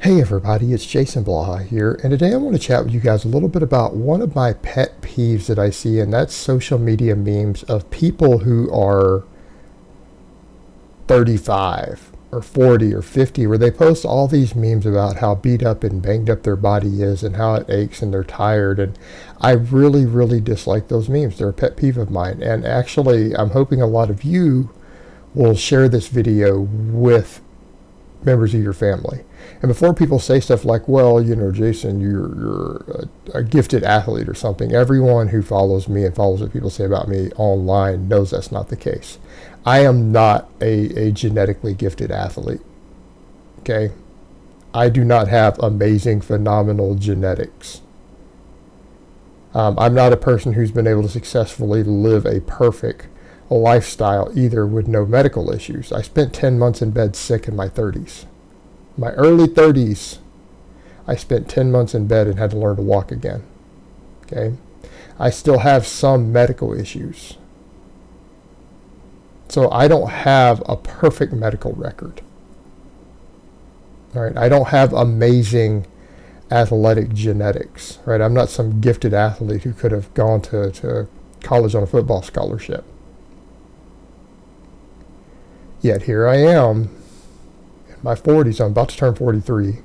Hey everybody, it's Jason Blaha here, and today I want to chat with you guys a little bit about one of my pet peeves that I see, and that's social media memes of people who are 35 or 40 or 50, where they post all these memes about how beat up and banged up their body is and how it aches and they're tired. And I really, really dislike those memes. They're a pet peeve of mine, and actually I'm hoping a lot of you will share this video with members of your family. And before people say stuff like, well, you know, Jason, you're a gifted athlete or something, everyone who follows me and follows what people say about me online knows that's not the case. I am not a genetically gifted athlete. Okay? I do not have amazing, phenomenal genetics. I'm not a person who's been able to successfully live a perfect lifestyle either with no medical issues. I spent 10 months in bed sick in my 30s. My early 30s, I spent 10 months in bed and had to learn to walk again. Okay? I still have some medical issues. So I don't have a perfect medical record. All right? I don't have amazing athletic genetics. Right? I'm not some gifted athlete who could have gone to college on a football scholarship. Yet here I am in my 40s. I'm about to turn 43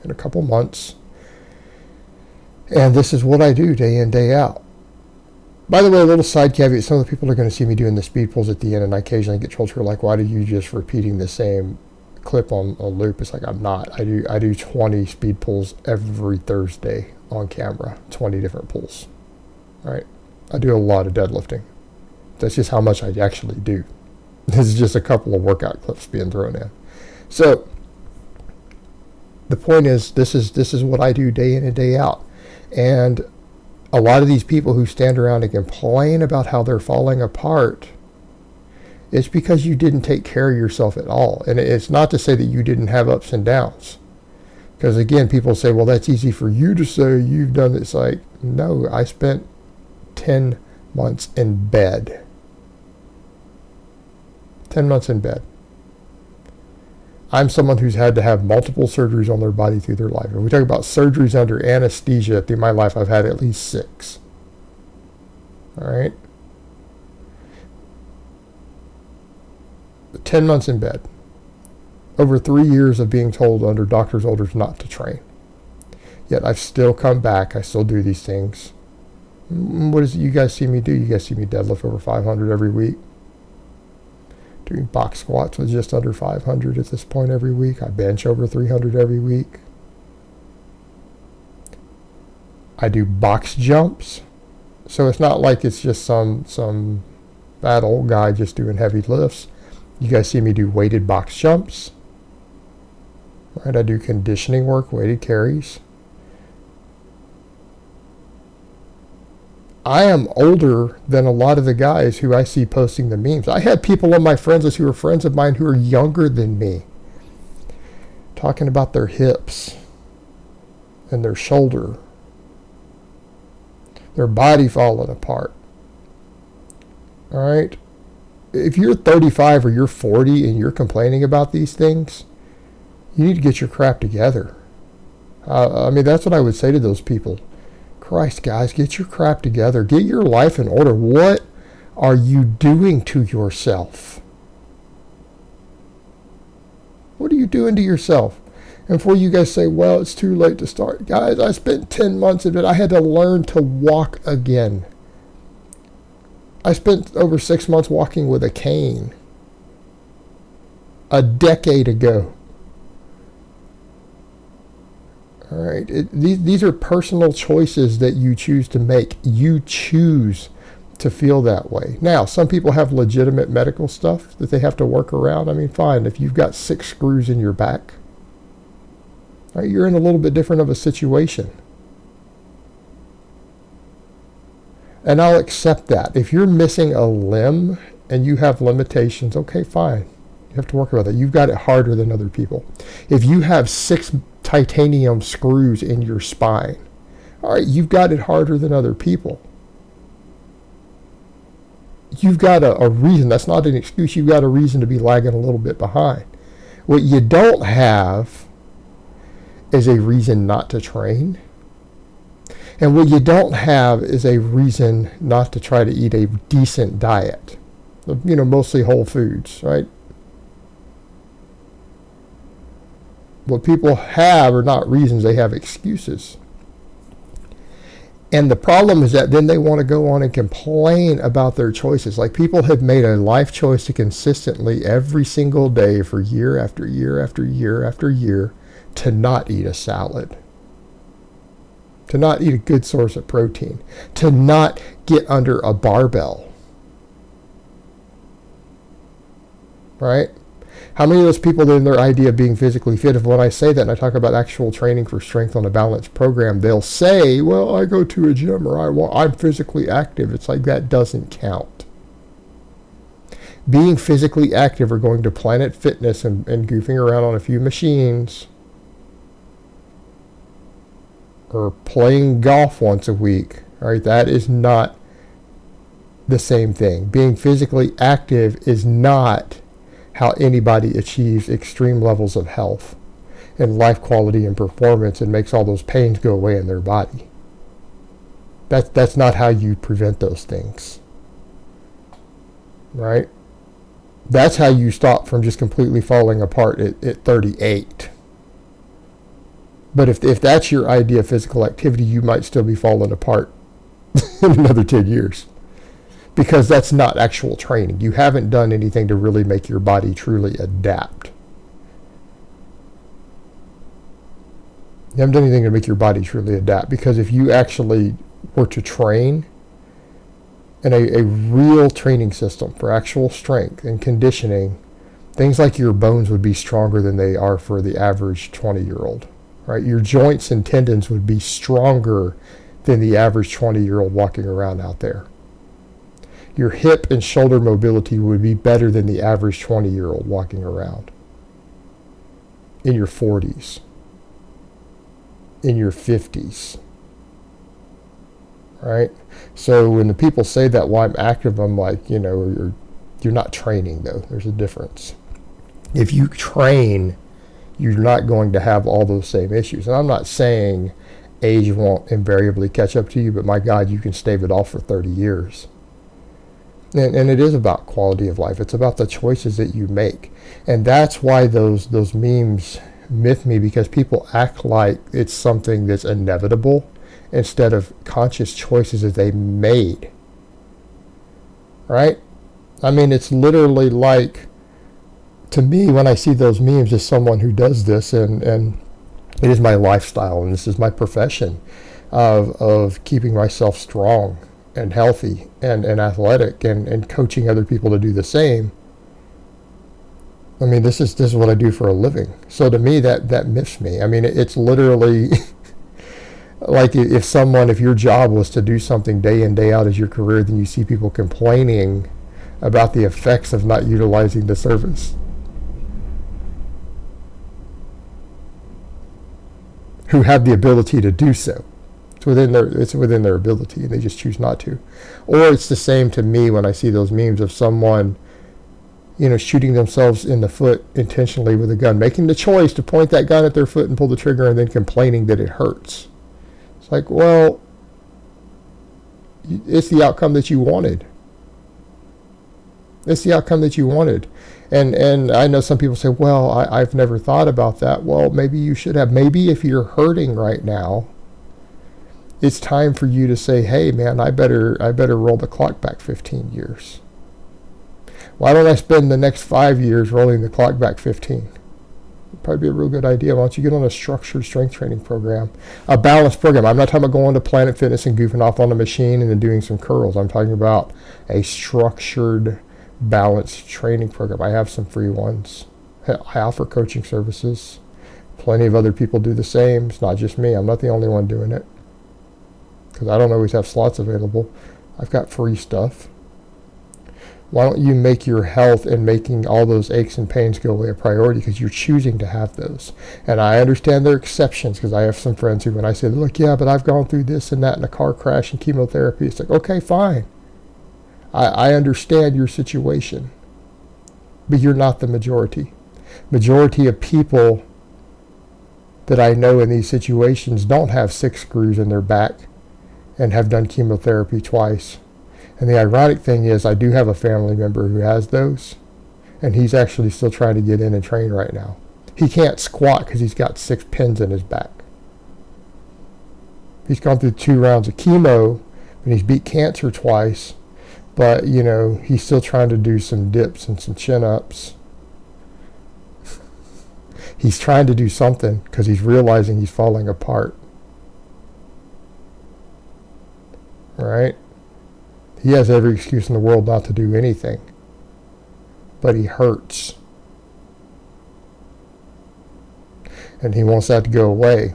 in a couple months. And this is what I do day in, day out. By the way, a little side caveat, some of the people are going to see me doing the speed pulls at the end, and I occasionally get trolls who are like, why are you just repeating the same clip on a loop? It's like, I'm not. I do 20 speed pulls every Thursday on camera, 20 different pulls. All right? I do a lot of deadlifting. That's just how much I actually do. This is just a couple of workout clips being thrown in. So the point is, this is what I do day in and day out. And a lot of these people who stand around and complain about how they're falling apart, it's because you didn't take care of yourself at all. And it's not to say that you didn't have ups and downs. Because again, people say, well, that's easy for you to say, you've done it. It's like, no, I spent 10 months in bed. 10 months in bed. I'm someone who's had to have multiple surgeries on their body through their life. If we talk about surgeries under anesthesia through my life, I've had at least 6. All right? 10 months in bed. Over 3 years of being told under doctor's orders not to train. Yet I've still come back. I still do these things. What is it you guys see me do? You guys see me deadlift over 500 every week. Doing box squats with just under 500 at this point every week. I bench over 300 every week. I do box jumps. So it's not like it's just some bad old guy just doing heavy lifts. You guys see me do weighted box jumps. Right? I do conditioning work, weighted carries. I am older than a lot of the guys who I see posting the memes. I had people on my friends list who are friends of mine who are younger than me talking about their hips and their shoulder, their body falling apart. All right? If you're 35 or you're 40 and you're complaining about these things, you need to get your crap together. I mean, that's what I would say to those people. Christ, guys, get your crap together. Get your life in order. What are you doing to yourself? What are you doing to yourself? And before you guys say, well, it's too late to start. Guys, I spent 10 months in it. I had to learn to walk again. I spent over 6 months walking with a cane a decade ago. All right. These are personal choices that you choose to make. You choose to feel that way. Now, some people have legitimate medical stuff that they have to work around. I mean, fine. If you've got 6 screws in your back, right, you're in a little bit different of a situation. And I'll accept that. If you're missing a limb and you have limitations, okay, fine. You have to work about that. You've got it harder than other people. If you have 6 titanium screws in your spine, all right, you've got it harder than other people. You've got a reason. That's not an excuse. You've got a reason to be lagging a little bit behind. What you don't have is a reason not to train. And what you don't have is a reason not to try to eat a decent diet. Mostly whole foods, right? What people have are not reasons, they have excuses. And the problem is that then they want to go on and complain about their choices. Like, people have made a life choice to consistently, every single day for year after year after year after year, to not eat a salad, to not eat a good source of protein, to not get under a barbell. Right? How many of those people in their idea of being physically fit, if when I say that and I talk about actual training for strength on a balanced program, they'll say, well, I go to a gym, or I'm physically active. It's like, that doesn't count. Being physically active or going to Planet Fitness and goofing around on a few machines, or playing golf once a week, right? That is not the same thing. Being physically active is not how anybody achieves extreme levels of health and life quality and performance and makes all those pains go away in their body. That's not how you prevent those things. Right? That's how you stop from just completely falling apart at 38. But if that's your idea of physical activity, you might still be falling apart in another 10 years. Because that's not actual training. You haven't done anything to really make your body truly adapt. You haven't done anything to make your body truly adapt. Because if you actually were to train in a real training system for actual strength and conditioning, things like your bones would be stronger than they are for the average 20-year-old. Right? Your joints and tendons would be stronger than the average 20-year-old walking around out there. Your hip and shoulder mobility would be better than the average 20-year-old walking around in your 40s, in your 50s, right? So when the people say that, well, I'm active, I'm like, you're not training, though. There's a difference. If you train, you're not going to have all those same issues. And I'm not saying age won't invariably catch up to you, but my God, you can stave it off for 30 years. And it is about quality of life. It's about the choices that you make. And that's why those memes myth me, because people act like it's something that's inevitable instead of conscious choices that they made. Right? I mean, it's literally like, to me, when I see those memes, as someone who does this, and it is my lifestyle and this is my profession of keeping myself strong and healthy and athletic and coaching other people to do the same. I mean, this is what I do for a living. So to me, that miffs me. I mean, it's literally like if your job was to do something day in, day out as your career, then you see people complaining about the effects of not utilizing the service. Who have the ability to do so. It's within their ability, and they just choose not to. Or it's the same to me when I see those memes of someone, shooting themselves in the foot intentionally with a gun, making the choice to point that gun at their foot and pull the trigger, and then complaining that it hurts. It's like, well, it's the outcome that you wanted. It's the outcome that you wanted. And I know some people say, well, I've never thought about that. Well, maybe you should have. Maybe if you're hurting right now, it's time for you to say, hey, man, I better roll the clock back 15 years. Why don't I spend the next 5 years rolling the clock back 15? It'd probably be a real good idea. Why don't you get on a structured strength training program, a balanced program? I'm not talking about going to Planet Fitness and goofing off on a machine and then doing some curls. I'm talking about a structured, balanced training program. I have some free ones. I offer coaching services. Plenty of other people do the same. It's not just me. I'm not the only one doing it, because I don't always have slots available. I've got free stuff. Why don't you make your health and making all those aches and pains go away a priority, because you're choosing to have those. And I understand there are exceptions, because I have some friends who, when I say, look, yeah, but I've gone through this and that in a car crash and chemotherapy, it's like, okay, fine. I understand your situation, but you're not the majority. Majority of people that I know in these situations don't have 6 screws in their back and have done chemotherapy twice. And the ironic thing is I do have a family member who has those, and he's actually still trying to get in and train right now. He can't squat because he's got 6 pins in his back. He's gone through 2 rounds of chemo, and he's beat cancer twice, but, you know, he's still trying to do some dips and some chin-ups. He's trying to do something because he's realizing he's falling apart. Right? He has every excuse in the world not to do anything. But he hurts. And he wants that to go away.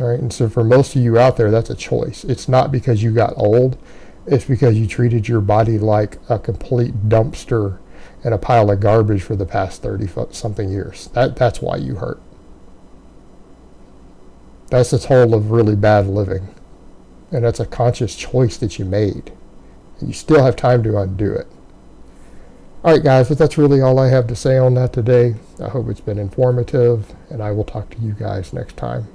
All right? And so for most of you out there, that's a choice. It's not because you got old. It's because you treated your body like a complete dumpster and a pile of garbage for the past 30-something years. That's why you hurt. That's the toll of really bad living. And that's a conscious choice that you made. And you still have time to undo it. Alright guys, but that's really all I have to say on that today. I hope it's been informative, and I will talk to you guys next time.